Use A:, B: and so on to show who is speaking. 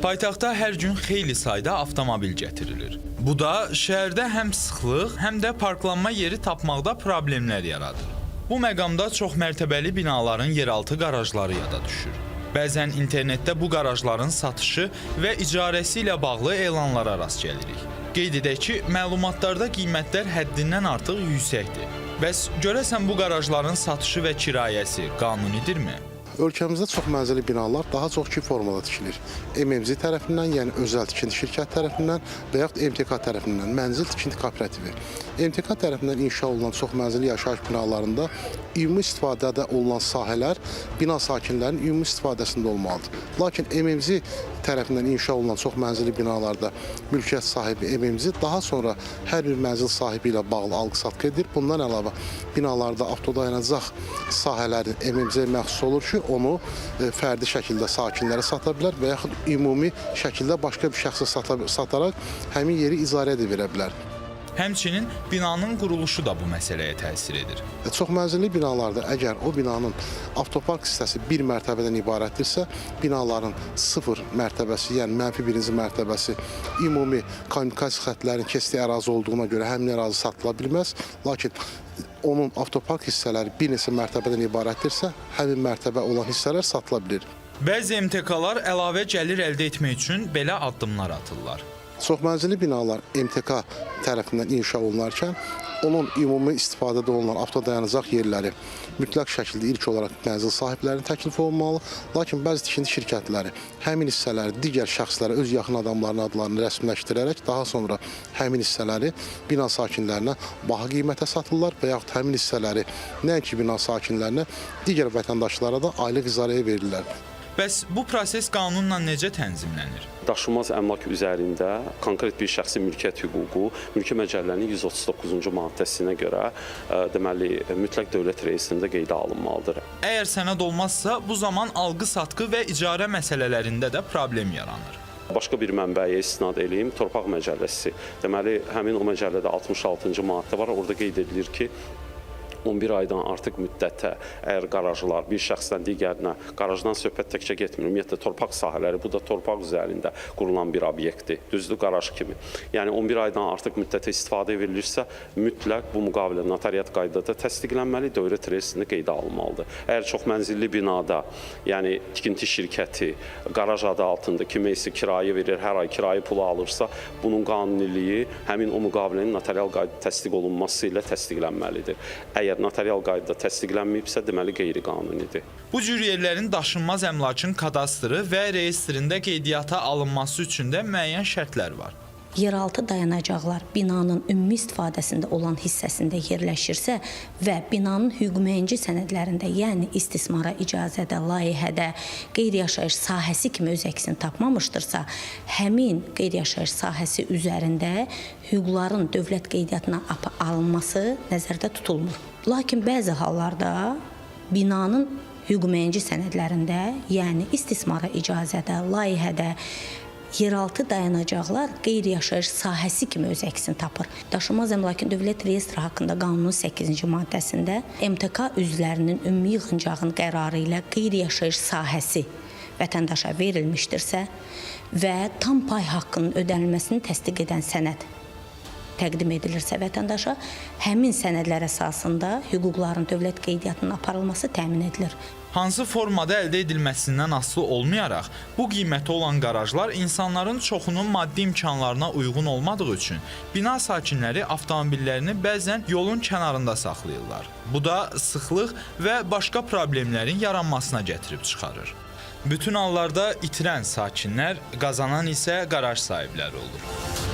A: Paytaxtda hər gün xeyli sayda avtomobil gətirilir. Bu da şəhərdə həm sıxlıq, həm də parklanma yeri tapmaqda problemlər yaradır. Bu məqamda çoxmərtəbəli binaların yeraltı qarajları yada düşür. Bəzən internetdə bu qarajların satışı və icarəsi ilə bağlı elanlara rast gəlirik. Qeyd edək ki, məlumatlarda qiymətlər həddindən artıq yüksəkdir. Bəs görəsən bu qarajların satışı və kirayəsi qanunidirmi?
B: Ölkəmizdə çox mənzilli binalar daha çox iki formada tikilir. MMZ tərəfindən, yəni özəl tikinti şirkət tərəfindən və yaxud MTK tərəfindən, mənzil tikinti kooperativi. MTK tərəfindən inşa olunan çox mənzilli yaşayış binalarında ümumi istifadədə olunan sahələr bina sakinlərinin ümumi istifadəsində olmalıdır. Lakin MMZ tərəfindən inşa olunan çox mənzilli binalarda mülkiyyət sahibi MMZ daha sonra hər bir mənzil sahibi ilə bağlı alqı-satqı edir. Bundan əlavə binalarda avtodayanacaq sahələri MMZ məxsus olur ki, onu fərdi şəkildə sakinlərə sata bilər və yaxud ümumi şəkildə başqa bir şəxsə sataraq həmin yeri icarəyə də verə bilər.
A: Həmçinin binanın quruluşu da bu məsələyə təsir edir.
B: Çox mənzilli binalarda əgər o binanın avtopark hissəsi bir mərtəbədən ibarətdirsə, binaların 0 mərtəbəsi, yəni mənfi birinci mərtəbəsi ümumi kommunikasiya xəttlərinin keçdiyi ərazi olduğuna görə həmin ərazi satıla bilməz. Lakin onun avtopark hissələri bir neçə mərtəbədən ibarətdirsə, həmin mərtəbə olan hissələr satıla bilir.
A: Bəzi MTK-lar əlavə gəlir əldə etmək üçün belə addımlar atırlar.
B: Çoxmənzilli binalar MTK tərəfindən inşa olunarkən, onun ümumi istifadədə olunan avtodayanacaq yerləri mütləq şəkildə ilk olaraq mənzil sahiblərinin təklifi olmalı. Lakin bəzi tikinti şirkətləri həmin hissələri digər şəxslərə, öz yaxın adamlarının adlarını rəsmiləşdirərək daha sonra həmin hissələri bina sakinlərinə baha qiymətə satırlar və yaxud həmin hissələri nəinki bina sakinlərinə, digər vətəndaşlara da aylıq icarəyə verirlər.
A: Bəs bu proses qanunla necə tənzimlənir?
C: Daşınmaz əmlak üzərində konkret bir şəxsi mülkiyyət hüququ Mülki Məcəllənin 139-cu maddəsinə görə deməli mütləq dövlət reyestrində qeydə alınmalıdır.
A: Əgər sənəd olmazsa, bu zaman alqı-satqı və icarə məsələlərində də problem yaranır.
C: Başqa bir mənbəyə istinad eləyim, Torpaq Məcəlləsi. Deməli, həmin o məcəllədə 66-cı maddə var, orada qeyd edilir ki, 11 aydan artıq müddətə əgər qarajlar bir şəxsdən digərinə, qarajdan söhbət təkcə getmir, ümumiyyətlə torpaq sahələri, bu da torpaq üzərində qurulan bir obyektdir, düzdür, qaraj kimi. Yəni 11 aydan artıq müddətə istifadə verilirsə, mütləq bu müqavilə notariat qaydada təsdiqlənməli, dövlət reyestrində qeydə alınmalıdır. Əgər çox mənzilli binada, yəni tikinti şirkəti qaraj adı altında kimə isə kirayə verir, hər ay kirayə pulu alırsa, bunun qanuniliyi həmin o müqavilənin notarial qaydada təsdiq olunması ilə təsdiqlənməlidir. Əgər notarial qaydada təsdiqlənməyibsə, deməli qeyri-qanunidir.
A: Bu cür yerlərin daşınmaz əmlakın kadastrı və reyestrində qeydiyyata alınması üçün də müəyyən şərtlər var.
D: Yeraltı dayanacaqlar binanın ümumi istifadəsində olan hissəsində yerləşirsə və binanın hüquq-mühənci sənədlərində, yəni istismara icazədə, layihədə, qeyri-yaşayış sahəsi kimi öz əksini tapmamışdırsa, həmin qeyri-yaşayış sahəsi üzərində hüquqların dövlət qeydiyyatına alınması nəzərdə tutulmur. Lakin bəzi hallarda binanın hüquq-mühənci sənədlərində, yəni istismara icazədə, layihədə, yeraltı dayanacaqlar qeyri-yaşayış sahəsi kimi öz əksini tapır. Daşınmaz əmlakın dövlət reyestri haqqında qanunun 8-ci maddəsində MTK üzvlərinin ümumi yığıncağın qərarı ilə qeyri-yaşayış sahəsi vətəndaşa verilmişdirsə və tam pay haqqının ödənilməsini təsdiq edən sənəd təqdim edilirsə vətəndaşa, həmin sənədlər əsasında hüquqların dövlət qeydiyyatının aparılması təmin edilir.
A: Hansı formada əldə edilməsindən asılı olmayaraq, bu qiymətə olan qarajlar insanların çoxunun maddi imkanlarına uyğun olmadığı üçün bina sakinləri avtomobillərini bəzən yolun kənarında saxlayırlar. Bu da sıxlıq və başqa problemlərin yaranmasına gətirib çıxarır. Bütün hallarda itirən sakinlər, qazanan isə qaraj sahibləri olur.